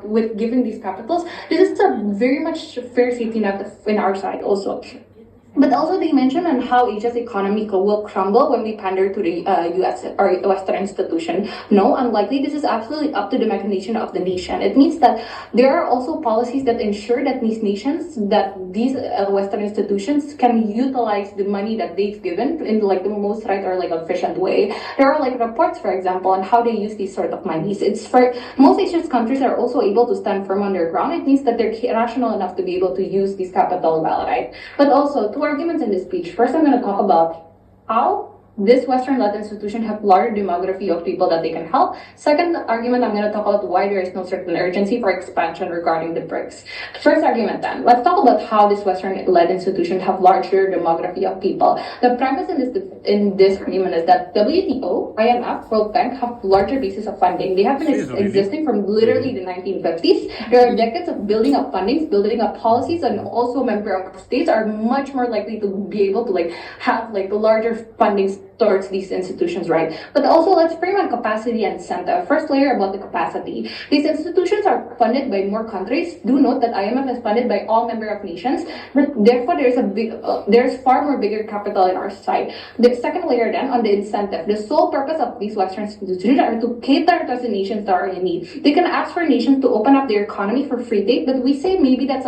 with giving these capitals, this is a very much fair safety net in our side also. But also they mention on how Asia's economy will crumble when we pander to the US or Western institution. No, unlikely. This is absolutely up to the imagination of the nation. It means that there are also policies that ensure that these nations, that these Western institutions can utilize the money that they've given in like the most right or like efficient way. There are like reports, for example, on how they use these sort of monies. It's for most Asian countries are also able to stand firm on their ground. It means that they're rational enough to be able to use these capital well, right? But also to arguments in this speech. First, I'm going to talk about how this Western-led institution have larger demography of people that they can help. Second argument, I'm going to talk about why there is no certain urgency for expansion regarding the BRICS. First argument then, let's talk about how this Western-led institution have larger demography of people. The premise in this argument is that WTO, IMF, World Bank have larger bases of funding. They have been existing from literally the 1950s. There are decades of building up fundings, building up policies, and also member states are much more likely to be able to like have like the larger fundings towards these institutions, right? But also let's frame on capacity and incentive. First layer about the capacity. These institutions are funded by more countries. Do note that IMF is funded by all member of nations, but therefore there's far more bigger capital in our side. The second layer then on the incentive. The sole purpose of these Western institutions are to cater to the nations that are in need. They can ask for nations to open up their economy for free trade, but we say maybe that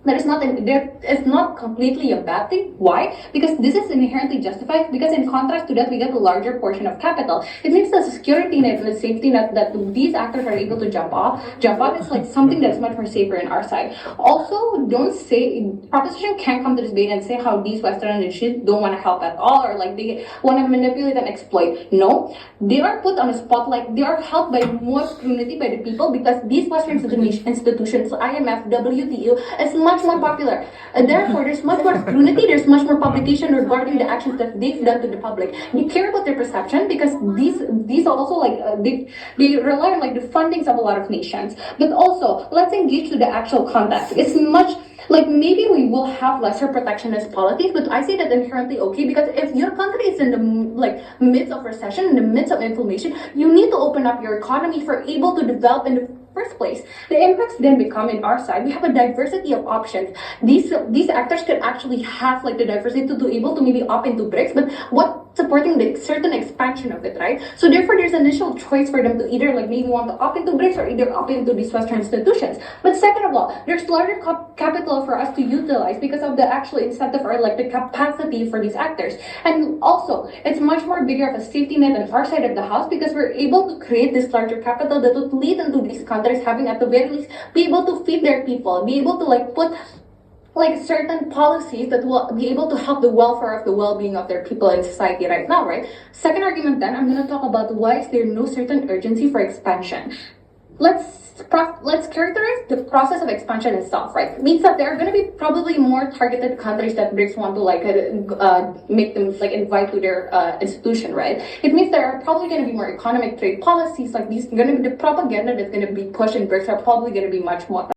is not completely a bad thing. Why? Because this is inherently justified, because in contrast to that, we get a larger portion of capital. It means the security net and the safety net that these actors are able to jump on is like something that's much more safer in our side. Also, don't say, proposition can't come to this debate and say how these Western nations don't want to help at all, or like they want to manipulate and exploit. No, they are put on a spotlight. They are helped by more scrutiny by the people, because these Western institutions, IMF, WTO, is much more popular. Therefore, there's much more scrutiny, there's much more publication regarding the actions that they've done to the public. You care about their perception, because these also like they rely on like the fundings of a lot of nations. But also, let's engage to the actual context. It's much like maybe we will have lesser protectionist policies, but I say that inherently okay, because if your country is in the like midst of recession, in the midst of inflation, you need to open up your economy for able to develop in the first place. The impacts then become in our side. We have a diversity of options. These actors could actually have like the diversity to be able to maybe opt into BRICS, but what supporting the certain expansion of it, right? So therefore, there's initial choice for them to either like maybe want to opt into BRICS or either opt into these Western institutions. But second of all, there's larger capital for us to utilize because of the actual incentive or like the capacity for these actors. And also, it's much more bigger of a safety net on our side of the house, because we're able to create this larger capital that would lead into these countries having at the very least be able to feed their people, be able to like put like certain policies that will be able to help the welfare of the well-being of their people in society right now, right? Second argument then, I'm going to talk about why is there no certain urgency for expansion. Let's characterize the process of expansion itself, right? It means that there are going to be probably more targeted countries that BRICS want to like make them like invite to their institution, right? It means there are probably going to be more economic trade policies, like these going to be the propaganda that's going to be pushed in BRICS are probably going to be much more